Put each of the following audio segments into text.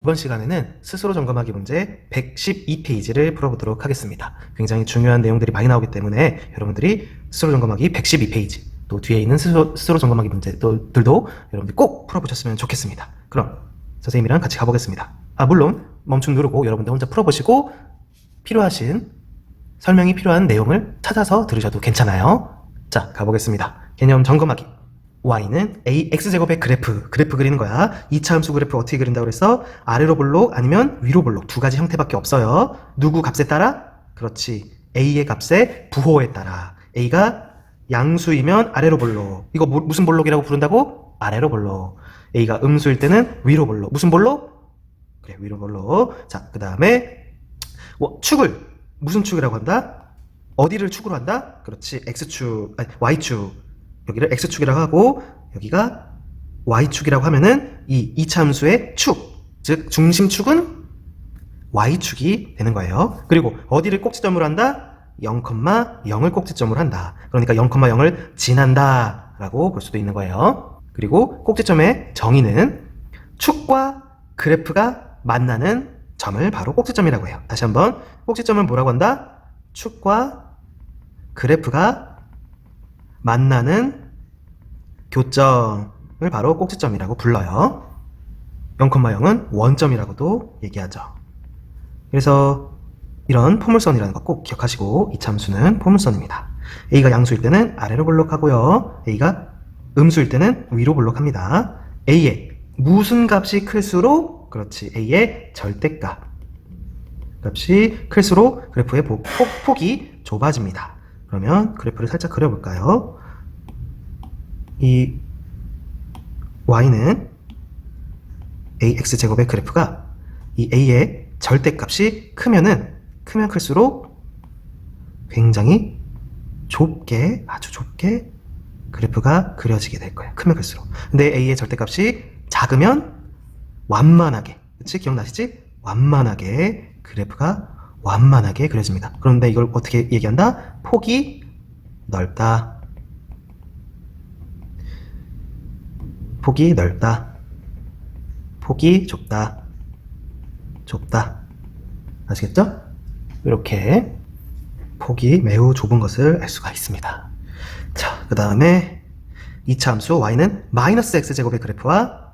이번 시간에는 스스로 점검하기 문제 112페이지를 풀어보도록 하겠습니다. 굉장히 중요한 내용들이 많이 나오기 때문에 여러분들이 스스로 점검하기 112페이지 또 뒤에 있는 스스로 점검하기 문제들도 여러분들이 꼭 풀어보셨으면 좋겠습니다. 그럼 선생님이랑 같이 가보겠습니다. 물론 멈춤 누르고 여러분들 혼자 풀어보시고 필요하신 설명이 필요한 내용을 찾아서 들으셔도 괜찮아요. 자, 가보겠습니다. 개념 점검하기. y는 ax제곱의 그래프 그리는 거야. 2차 함수 그래프 어떻게 그린다고 그랬어? 아래로 볼록 아니면 위로 볼록 두 가지 형태밖에 없어요. 누구 값에 따라? 그렇지, a의 값에 부호에 따라. a가 양수이면 아래로 볼록. 이거 무슨 볼록이라고 부른다고? 아래로 볼록. a가 음수일 때는 위로 볼록. 무슨 볼록? 그래, 위로 볼록. 자, 그 다음에 축을 무슨 축이라고 한다? 어디를 축으로 한다? 그렇지, x축, 아니 y축. 여기를 x축이라고 하고 여기가 y축이라고 하면은 이 이차함수의 축, 즉 중심축은 y축이 되는 거예요. 그리고 어디를 꼭지점으로 한다? 0,0을 꼭지점으로 한다. 그러니까 0,0을 지난다 라고 볼 수도 있는 거예요. 그리고 꼭지점의 정의는 축과 그래프가 만나는 점을 바로 꼭지점이라고 해요. 다시 한번, 꼭지점은 뭐라고 한다? 축과 그래프가 만나는 교점을 바로 꼭지점이라고 불러요. 0,0은 원점이라고도 얘기하죠. 그래서 이런 포물선이라는 거 꼭 기억하시고, 이차함수는 포물선입니다. a가 양수일 때는 아래로 볼록하고요, a가 음수일 때는 위로 볼록합니다. a의 무슨 값이 클수록, 그렇지, a의 절대값 값이 클수록 그래프의 폭이 좁아집니다. 그러면 그래프를 살짝 그려볼까요? 이 y는 ax제곱의 그래프가 이 a의 절대값이 크면 클수록 굉장히 좁게, 아주 좁게 그래프가 그려지게 될 거예요. 크면 클수록. 근데 a의 절대값이 작으면 완만하게, 그치? 기억나시지? 완만하게 그래프가 완만하게 그려집니다. 그런데 이걸 어떻게 얘기한다? 폭이 넓다. 폭이 넓다. 폭이 좁다. 좁다. 아시겠죠? 이렇게 폭이 매우 좁은 것을 알 수가 있습니다. 자, 그 다음에 2차 함수 y는 마이너스 x제곱의 그래프와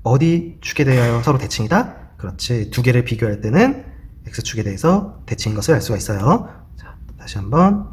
어디 축에 대하여 서로 대칭이다? 그렇지, 두 개를 비교할 때는 x축에 대해서 대칭인 것을 알 수가 있어요. 자, 다시 한번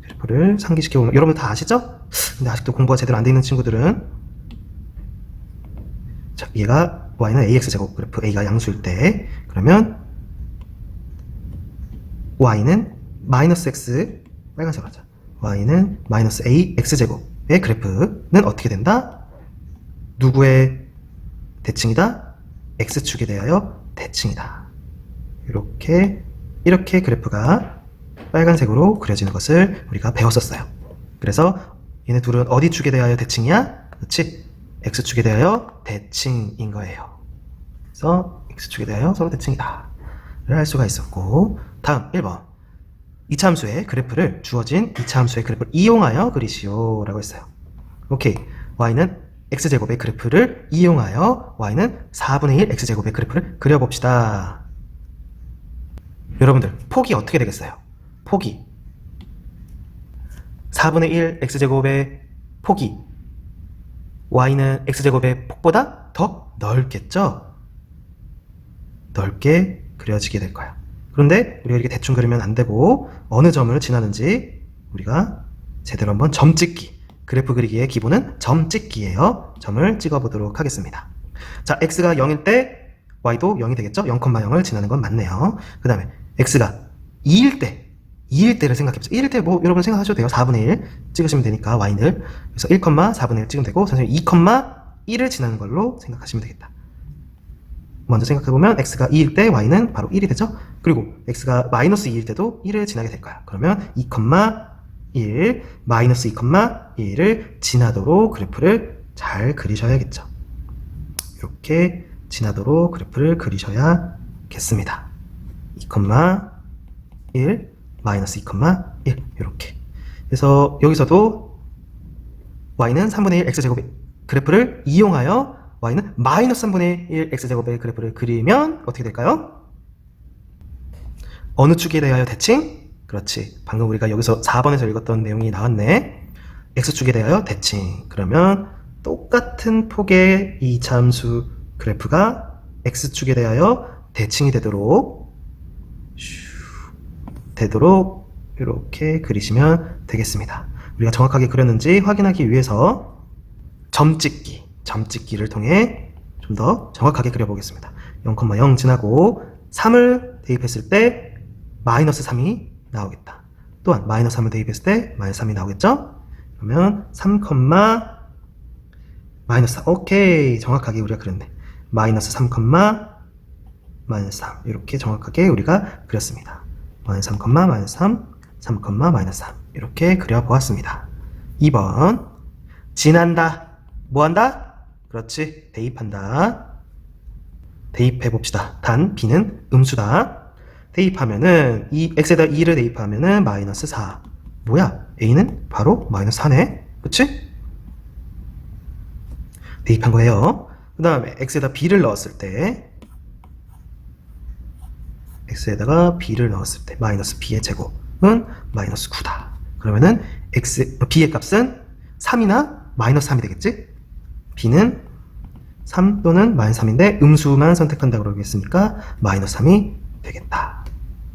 그래프를 상기시켜보면, 여러분 다 아시죠? 근데 아직도 공부가 제대로 안 돼 있는 친구들은, 자, 얘가 y는 ax제곱 그래프, a가 양수일 때, 그러면 y는 마이너스 x, 빨간색으로 하자. y는 마이너스 a x제곱의 그래프는 어떻게 된다? 누구의 대칭이다? x축에 대하여 대칭이다. 이렇게 그래프가 빨간색으로 그려지는 것을 우리가 배웠었어요. 그래서 얘네 둘은 어디 축에 대하여 대칭이야? 그렇지? x축에 대하여 대칭인 거예요. 그래서 x축에 대하여 서로 대칭이다 를 할 수가 있었고, 다음 1번. 2차 함수의 그래프를, 주어진 2차 함수의 그래프를 이용하여 그리시오 라고 했어요. 오케이. y는 x제곱의 그래프를 이용하여 y는 4분의 1 x제곱의 그래프를 그려봅시다. 여러분들, 폭이 어떻게 되겠어요? 폭이 4분의 1 x제곱의 폭이 y는 x제곱의 폭보다 더 넓겠죠? 넓게 그려지게 될 거야. 그런데 우리가 이렇게 대충 그리면 안 되고, 어느 점을 지나는지 우리가 제대로 한번 점 찍기, 그래프 그리기의 기본은 점 찍기예요. 점을 찍어 보도록 하겠습니다. 자, x가 0일 때 y도 0이 되겠죠? 0,0을 지나는 건 맞네요. 그 다음에 x가 2일 때를 생각해보세요. 2일 때 뭐 여러분 생각하셔도 돼요. 4분의 1 찍으시면 되니까 y를. 그래서 1,4분의 1 찍으면 되고, 선생님 2,1을 지나는 걸로 생각하시면 되겠다. 먼저 생각해보면 x가 2일 때 y는 바로 1이 되죠? 그리고 x가 마이너스 2일 때도 1을 지나게 될 거야. 그러면 2,1 마이너스 2,1을 지나도록 그래프를 잘 그리셔야겠죠. 이렇게 지나도록 그래프를 그리셔야겠습니다. 2,1 마이너스 2,1 이렇게. 그래서 여기서도 y는 3분의 1 x제곱 그래프를 이용하여 y는 마이너스 3분의 1 x제곱의 그래프를 그리면 어떻게 될까요? 어느 축에 대하여 대칭? 그렇지. 방금 우리가 여기서 4번에서 읽었던 내용이 나왔네. x축에 대하여 대칭. 그러면 똑같은 폭의 이 함수 그래프가 x축에 대하여 대칭이 되도록 이렇게 그리시면 되겠습니다. 우리가 정확하게 그렸는지 확인하기 위해서 점찍기를 통해 좀 더 정확하게 그려보겠습니다. 0,0 지나고 3을 대입했을 때 마이너스 3이 나오겠다. 또한 마이너스 3을 대입했을 때 마이너스 3이 나오겠죠? 그러면 3, 마이너스 4. 오케이. 정확하게 우리가 그렸네. 마이너스 3, 마이너스 3. 이렇게 정확하게 우리가 그렸습니다. 마이너스 3, 마이너스 3, 3, 마이너스 3. 이렇게 그려보았습니다. 2번. 지난다. 뭐한다? 그렇지. 대입한다. 대입해봅시다. 단, b는 음수다. 대입하면은, x에다 2를 대입하면은 마이너스 4. 뭐야? a는 바로 마이너스 4네? 그치? 대입한 거예요. 그 다음에 x에다 b를 넣었을 때 마이너스 b의 제곱은 마이너스 9다. 그러면은 b의 값은 3이나 마이너스 3이 되겠지? b는 3 또는 마이너스 3인데 음수만 선택한다고 그러겠으니까 마이너스 3이 되겠다.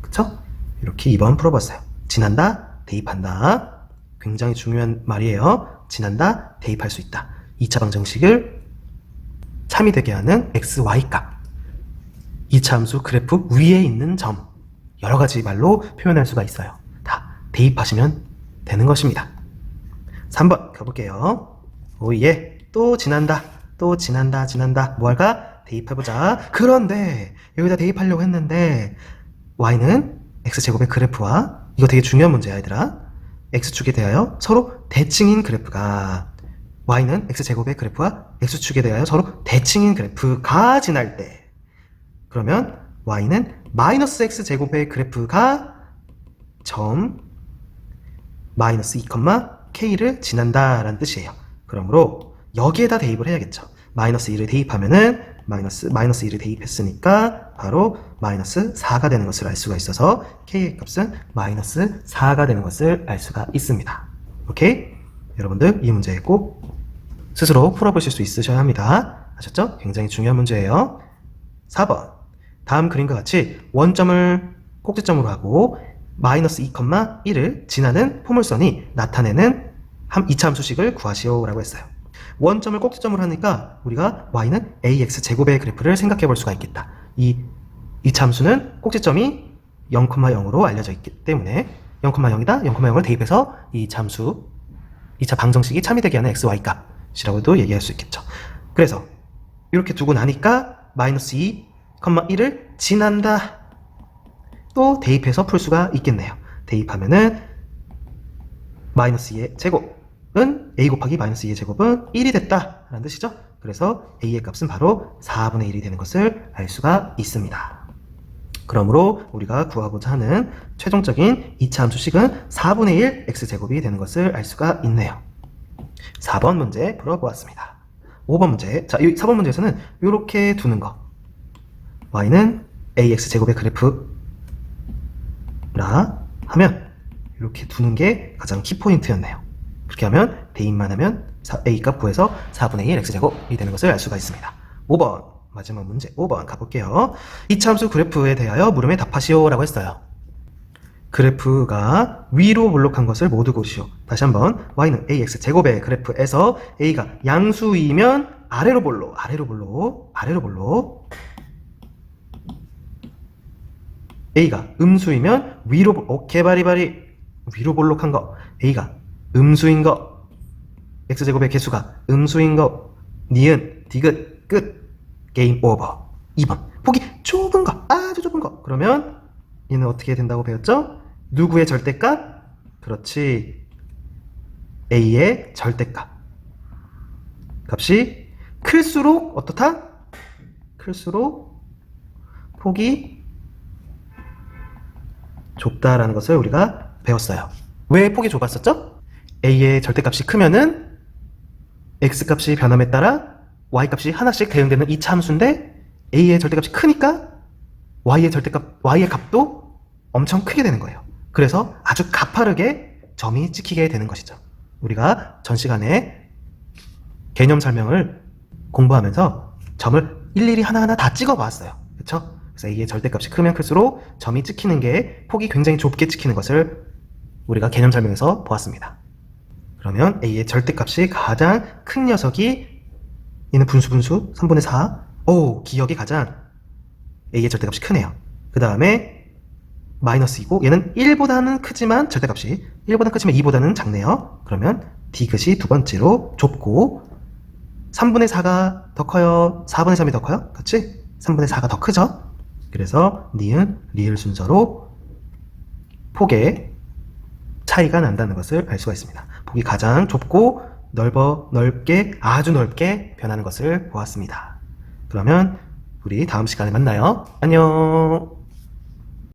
그쵸? 이렇게 2번 풀어봤어요. 지난다, 대입한다. 굉장히 중요한 말이에요. 지난다, 대입할 수 있다. 2차 방정식을 참이 되게 하는 x, y 값. 2차 함수 그래프 위에 있는 점. 여러 가지 말로 표현할 수가 있어요. 다 대입하시면 되는 것입니다. 3번 가볼게요. 오예. 또 지난다. 뭐 할까? 대입해보자. 그런데 여기다 대입하려고 했는데 y는 x제곱의 그래프와 이거 되게 중요한 문제야 얘들아. x축에 대하여 서로 대칭인 그래프가 y는 x제곱의 그래프와 x축에 대하여 서로 대칭인 그래프가 지날 때 그러면 y는 마이너스 x제곱의 그래프가 점 마이너스 2, k를 지난다 라는 뜻이에요. 그러므로 여기에다 대입을 해야겠죠. 마이너스 2를 대입하면은 마이너스 2를 대입했으니까 바로 마이너스 4가 되는 것을 알 수가 있어서 k의 값은 마이너스 4가 되는 것을 알 수가 있습니다. 오케이? 여러분들 이 문제 꼭 스스로 풀어보실 수 있으셔야 합니다. 아셨죠? 굉장히 중요한 문제예요. 4번. 다음 그림과 같이 원점을 꼭지점으로 하고 마이너스 2, 1을 지나는 포물선이 나타내는 2차 함수식을 구하시오 라고 했어요. 원점을 꼭지점으로 하니까 우리가 y는 ax 제곱의 그래프를 생각해 볼 수가 있겠다. 이 2차 함수는 꼭지점이 0,0으로 알려져 있기 때문에 0,0이다. 0,0을 대입해서 이 2차 방정식이 참이 되게 하는 x, y 값이라고도 얘기할 수 있겠죠. 그래서 이렇게 두고 나니까 마이너스 2, 1을 지난다. 또 대입해서 풀 수가 있겠네요. 대입하면은 마이너스 2의 제곱은 a 곱하기 마이너스 2의 제곱은 1이 됐다 라는 뜻이죠. 그래서 a의 값은 바로 4분의 1이 되는 것을 알 수가 있습니다. 그러므로 우리가 구하고자 하는 최종적인 2차 함수식은 4분의 1 x제곱이 되는 것을 알 수가 있네요. 4번 문제 풀어보았습니다. 5번 문제. 자, 이 4번 문제에서는 이렇게 두는 거. y는 ax 제곱의 그래프라 하면 이렇게 두는 게 가장 키포인트였네요. 그렇게 하면 대입만 하면 a 값 구해서 4분의 1 x제곱이 되는 것을 알 수가 있습니다. 5번 마지막 문제 5번 가볼게요. 2차 함수 그래프에 대하여 물음에 답하시오 라고 했어요. 그래프가 위로 볼록한 것을 모두 고르시오. 다시 한번 y는 ax 제곱의 그래프에서 a가 양수이면 아래로 볼록 a가 음수이면 위로 오케이 바리바리 위로 볼록한 거 a가 음수인 거 x제곱의 개수가 음수인 거 니은 디귿 끝 게임 오버. 2번 폭이 좁은 거 아주 좁은 거 그러면 얘는 어떻게 된다고 배웠죠? 누구의 절대값? 그렇지 a의 절대값 값이 클수록 어떻다? 클수록 폭이 좁다라는 것을 우리가 배웠어요. 왜 폭이 좁았었죠? a의 절대값이 크면은 x값이 변함에 따라 y값이 하나씩 대응되는 이 참수인데 a의 절대값이 크니까 y의 값도 엄청 크게 되는 거예요. 그래서 아주 가파르게 점이 찍히게 되는 것이죠. 우리가 전 시간에 개념 설명을 공부하면서 점을 일일이 하나하나 다 찍어 봤어요. 그렇죠? 그래서 a의 절대값이 크면 클수록 점이 찍히는 게 폭이 굉장히 좁게 찍히는 것을 우리가 개념 설명에서 보았습니다. 그러면 a의 절대값이 가장 큰 녀석이 얘는 분수 3분의 4. 오, 기억이 가장 a의 절대값이 크네요. 그 다음에 마이너스 2고 얘는 1보다는 크지만 절대값이 1보다 크지만 2보다는 작네요. 그러면 디귿이 두 번째로 좁고 3분의 4가 더 커요? 4분의 3이 더 커요? 그렇지? 3분의 4가 더 크죠? 그래서 니은, 리을 순서로 폭의 차이가 난다는 것을 알 수가 있습니다. 폭이 가장 좁고 넓게, 아주 넓게 변하는 것을 보았습니다. 그러면 우리 다음 시간에 만나요. 안녕.